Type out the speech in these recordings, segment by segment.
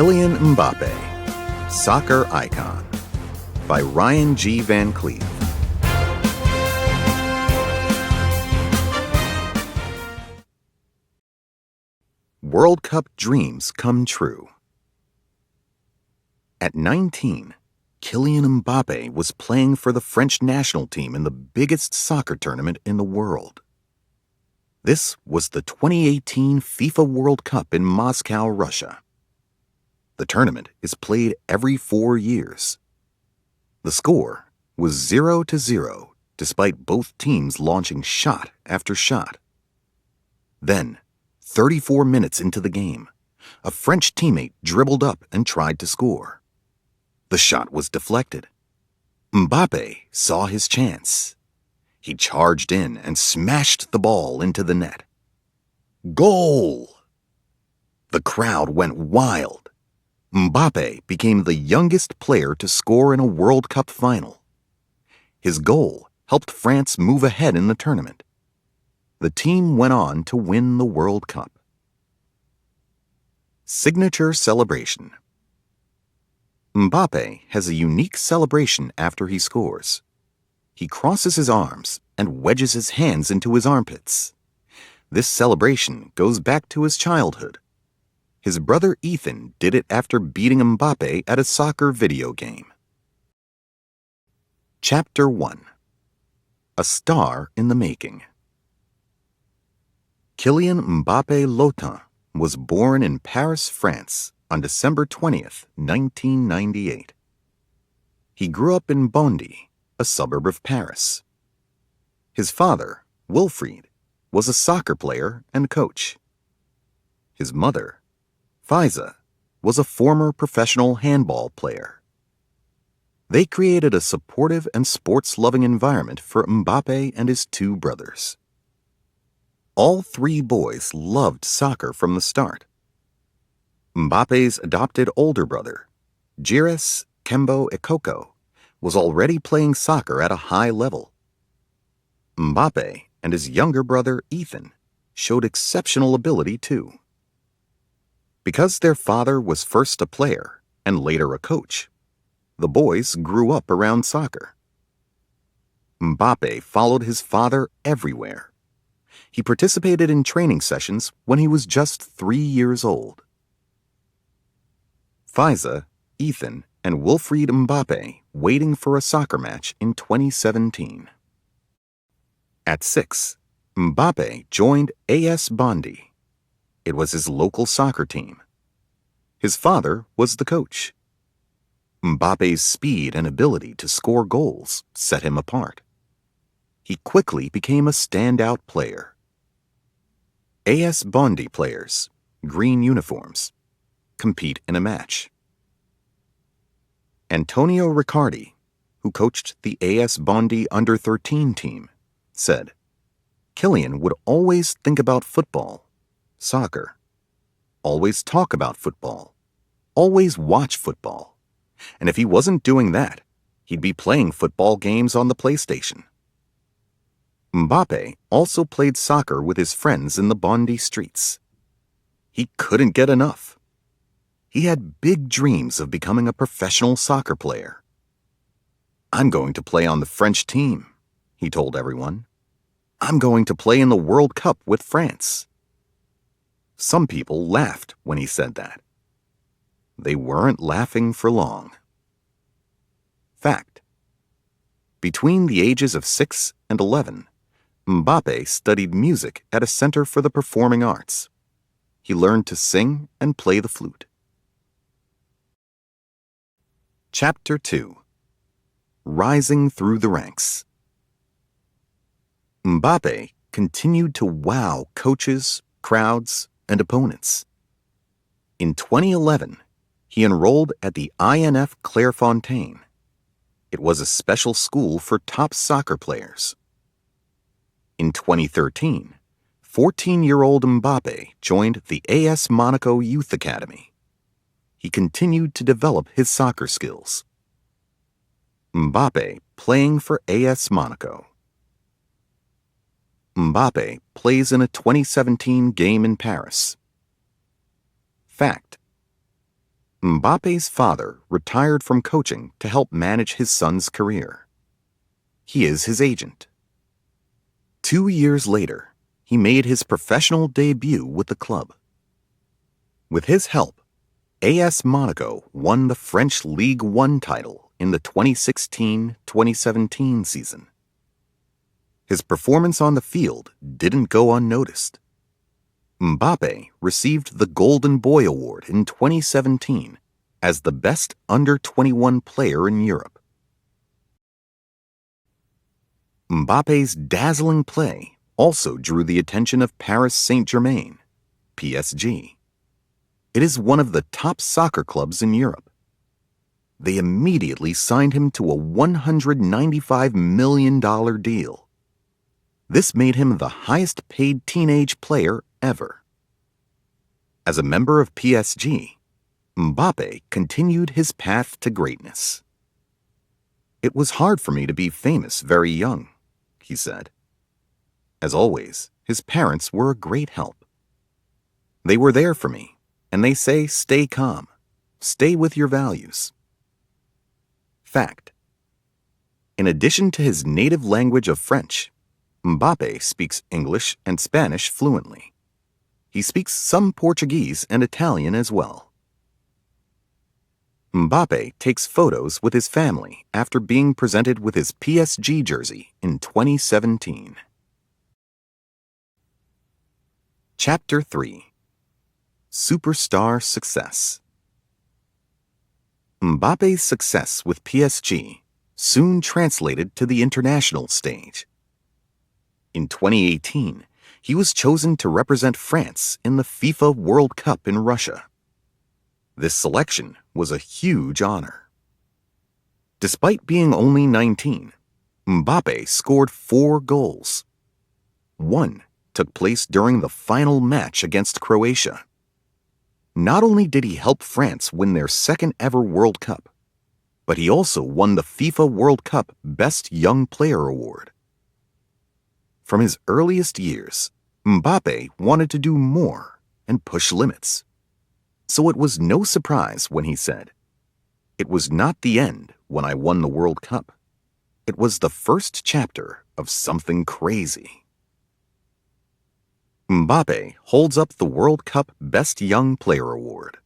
Kylian Mbappe, Soccer Icon, by Ryan G. Van Cleve. World Cup dreams come true. At 19, Kylian Mbappe was playing for the French national team in the biggest soccer tournament in the world. This was the 2018 FIFA World Cup in Moscow, Russia. The tournament is played every 4 years. The score was 0-0, despite both teams launching shot after shot. Then, 34 minutes into the game, a French teammate dribbled up and tried to score. The shot was deflected. Mbappe saw his chance. He charged in and smashed the ball into the net. Goal! The crowd went wild. Mbappe became the youngest player to score in a World Cup final. His goal helped France move ahead in the tournament. The team went on to win the World Cup. Signature celebration. Mbappe has a unique celebration after he scores. He crosses his arms and wedges his hands into his armpits. This celebration goes back to his childhood. His brother Ethan did it after beating Mbappe at a soccer video game. Chapter 1. A Star in the Making. Kylian Mbappe Lotin was born in Paris, France on December 20th, 1998. He grew up in Bondy, a suburb of Paris. His father, Wilfried, was a soccer player and coach. His mother, Faiza, was a former professional handball player. They created a supportive and sports-loving environment for Mbappe and his two brothers. All three boys loved soccer from the start. Mbappe's adopted older brother, Jiris Kembo Ekoko, was already playing soccer at a high level. Mbappe and his younger brother, Ethan, showed exceptional ability too. Because their father was first a player and later a coach, the boys grew up around soccer. Mbappe followed his father everywhere. He participated in training sessions when he was just 3 years old. Faiza, Ethan, and Wilfried Mbappe waiting for a soccer match in 2017. At 6, Mbappe joined AS Bondy. It was his local soccer team. His father was the coach. Mbappe's speed and ability to score goals set him apart. He quickly became a standout player. AS Bondy players, green uniforms, compete in a match. Antonio Riccardi, who coached the AS Bondy under-13 team, said, "Kylian would always think about football, soccer, always talk about football, always watch football, and if he wasn't doing that, he'd be playing football games on the PlayStation." Mbappe also played soccer with his friends in the Bondy streets. He couldn't get enough. He had big dreams of becoming a professional soccer player. "I'm going to play on the French team," he told everyone. "I'm going to play in the World Cup with France." Some people laughed when he said that. They weren't laughing for long. Fact: between the ages of 6 and 11, Mbappe studied music at a center for the performing arts. He learned to sing and play the flute. Chapter 2. Rising Through the Ranks. Mbappe continued to wow coaches, crowds, and opponents. In 2011, he enrolled at the INF Clairefontaine. It was a special school for top soccer players. In 2013, 14-year-old Mbappe joined the AS Monaco Youth Academy. He continued to develop his soccer skills. Mbappe playing for AS Monaco. Mbappe plays in a 2017 game in Paris. Fact: Mbappe's father retired from coaching to help manage his son's career. He is his agent. 2 years later, he made his professional debut with the club. With his help, AS Monaco won the French Ligue 1 title in the 2016-2017 season. His performance on the field didn't go unnoticed. Mbappe received the Golden Boy Award in 2017 as the best under-21 player in Europe. Mbappe's dazzling play also drew the attention of Paris Saint-Germain, PSG. It is one of the top soccer clubs in Europe. They immediately signed him to a $195 million deal. This made him the highest-paid teenage player ever. As a member of PSG, Mbappe continued his path to greatness. "It was hard for me to be famous very young," he said. As always, his parents were a great help. "They were there for me, and they say stay calm, stay with your values." Fact: in addition to his native language of French, Mbappe speaks English and Spanish fluently. He speaks some Portuguese and Italian as well. Mbappe takes photos with his family after being presented with his PSG jersey in 2017. Chapter 3: Superstar Success. Mbappe's success with PSG soon translated to the international stage. In 2018, he was chosen to represent France in the FIFA World Cup in Russia. This selection was a huge honor. Despite being only 19, Mbappe scored 4 goals. One took place during the final match against Croatia. Not only did he help France win their second-ever World Cup, but he also won the FIFA World Cup Best Young Player Award. From his earliest years, Mbappe wanted to do more and push limits. So it was no surprise when he said, "It was not the end when I won the World Cup. It was the first chapter of something crazy." Mbappe holds up the World Cup Best Young Player Award.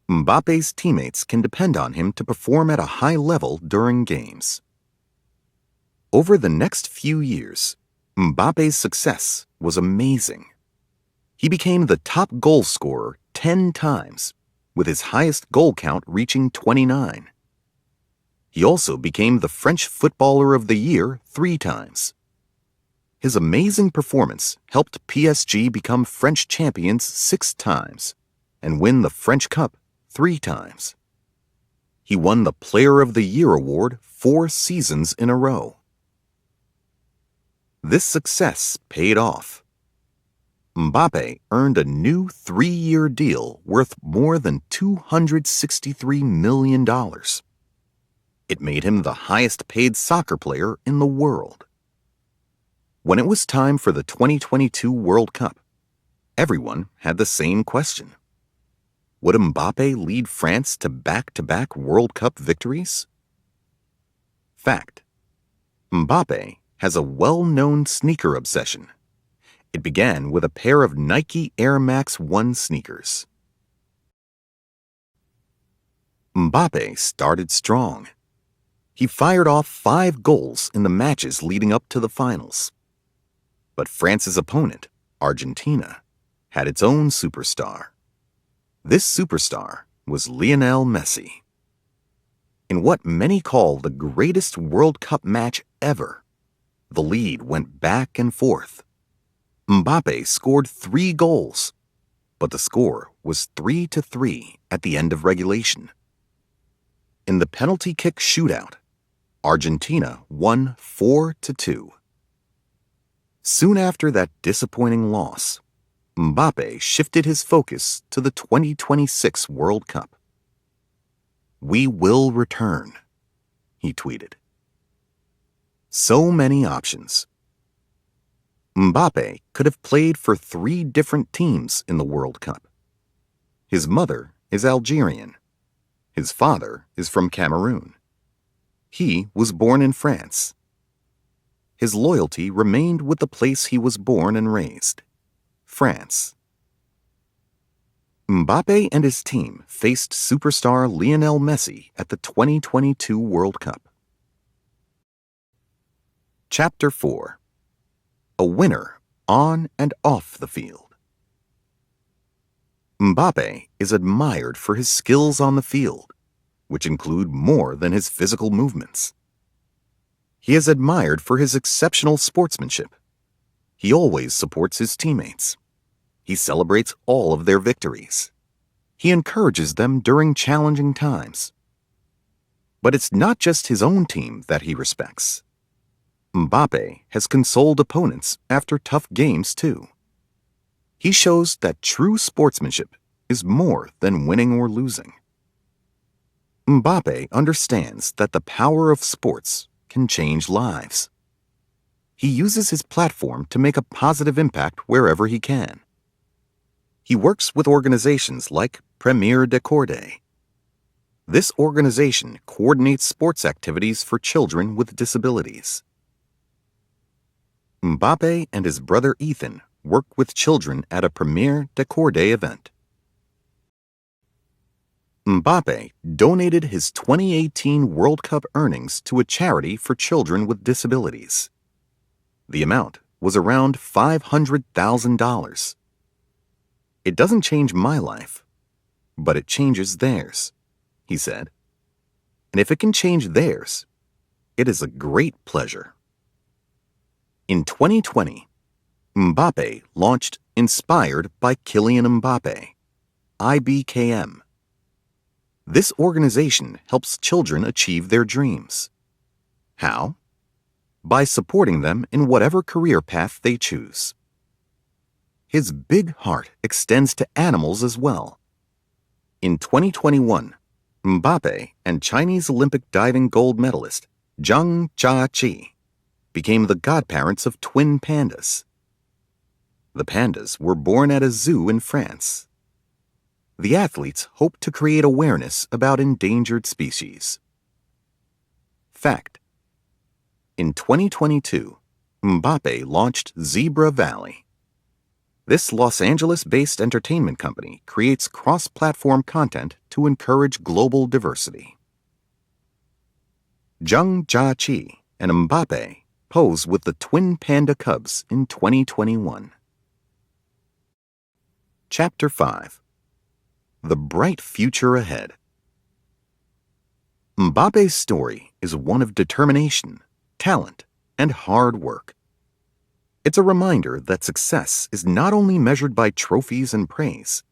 Mbappe's teammates can depend on him to perform at a high level during games. Over the next few years, Mbappe's success was amazing. He became the top goal scorer 10 times, with his highest goal count reaching 29. He also became the French Footballer of the Year 3 times. His amazing performance helped PSG become French champions 6 times and win the French Cup 3 times. He won the Player of the Year award 4 seasons in a row. This success paid off. Mbappe earned a new 3-year deal worth more than $263 million. It made him the highest-paid soccer player in the world. When it was time for the 2022 World Cup, everyone had the same question. Would Mbappe lead France to back-to-back World Cup victories? Fact: Mbappe has a well-known sneaker obsession. It began with a pair of Nike Air Max 1 sneakers. Mbappe started strong. He fired off 5 goals in the matches leading up to the finals. But France's opponent, Argentina, had its own superstar. This superstar was Lionel Messi. In what many call the greatest World Cup match ever, the lead went back and forth. Mbappe scored 3 goals, but the score was 3-3 at the end of regulation. In the penalty kick shootout, Argentina won 4-2. Soon after that disappointing loss, Mbappe shifted his focus to the 2026 World Cup. "We will return," he tweeted. So many options. Mbappe could have played for 3 different teams in the World Cup. His mother is Algerian. His father is from Cameroon. He was born in France. His loyalty remained with the place he was born and raised, France. Mbappe and his team faced superstar Lionel Messi at the 2022 World Cup. Chapter 4. A winner on and off the field. Mbappe is admired for his skills on the field, which include more than his physical movements. He is admired for his exceptional sportsmanship. He always supports his teammates. He celebrates all of their victories. He encourages them during challenging times. But it's not just his own team that he respects. Mbappe has consoled opponents after tough games too. He shows that true sportsmanship is more than winning or losing. Mbappe understands that the power of sports can change lives. He uses his platform to make a positive impact wherever he can. He works with organizations like Premier de Cordée. This organization coordinates sports activities for children with disabilities. Mbappe and his brother Ethan work with children at a Premier de Cordée event. Mbappe donated his 2018 World Cup earnings to a charity for children with disabilities. The amount was around $500,000. It doesn't change my life, but it changes theirs, he said. And if it can change theirs, it is a great pleasure. In 2020, Mbappe launched Inspired by Kylian Mbappe, IBKM. This organization helps children achieve their dreams. How? By supporting them in whatever career path they choose. His big heart extends to animals as well. In 2021, Mbappe and Chinese Olympic diving gold medalist Zhang Jiaqi became the godparents of twin pandas. The pandas were born at a zoo in France. The athletes hope to create awareness about endangered species. Fact: in 2022, Mbappe launched Zebra Valley. This Los Angeles-based entertainment company creates cross-platform content to encourage global diversity. Zhang Jiaqi and Mbappe pose with the twin panda cubs in 2021. Chapter 5. The bright future ahead. Mbappe's story is one of determination, talent, and hard work. It's a reminder that success is not only measured by trophies and praise,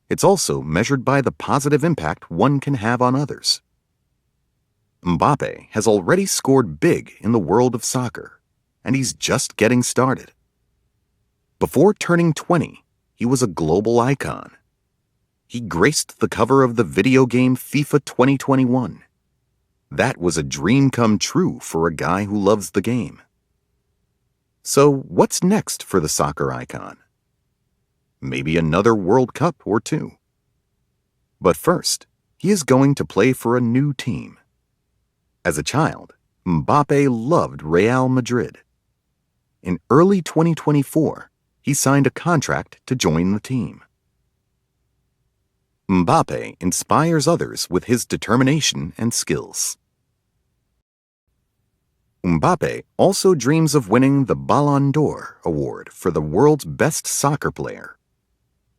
it's also measured by the positive impact one can have on others. Mbappe has already scored big in the world of soccer, and he's just getting started. Before turning 20, he was a global icon. He graced the cover of the video game FIFA 2021. That was a dream come true for a guy who loves the game. So what's next for the soccer icon? Maybe another World Cup or two. But first, he is going to play for a new team. As a child, Mbappe loved Real Madrid. In early 2024, he signed a contract to join the team. Mbappe inspires others with his determination and skills. Mbappe also dreams of winning the Ballon d'Or award for the world's best soccer player.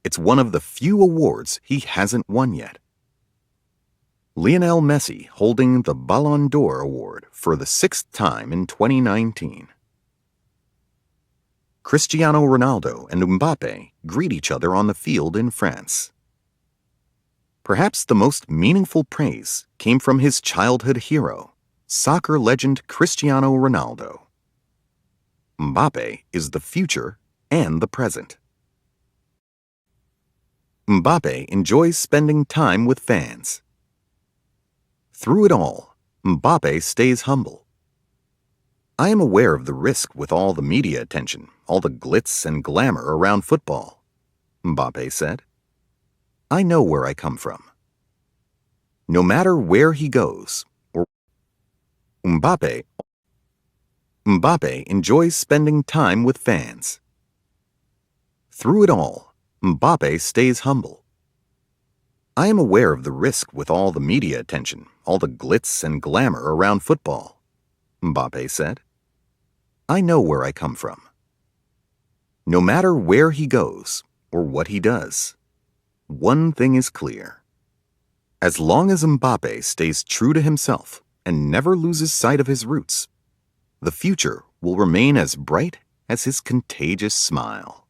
It's one of the few awards he hasn't won yet. Lionel Messi holding the Ballon d'Or award for the 6th time in 2019. Cristiano Ronaldo and Mbappe greet each other on the field in France. Perhaps the most meaningful praise came from his childhood hero, soccer legend Cristiano Ronaldo. Mbappe is the future and the present. Mbappe enjoys spending time with fans. Through it all, Mbappe stays humble. I am aware of the risk with all the media attention, all the glitz and glamour around football, Mbappe said. I know where I come from. No matter where he goes, or Mbappe enjoys spending time with fans. Through it all, Mbappe stays humble. I am aware of the risk with all the media attention, all the glitz and glamour around football, Mbappe said. I know where I come from. No matter where he goes or what he does, one thing is clear. As long as Mbappe stays true to himself and never loses sight of his roots, the future will remain as bright as his contagious smile.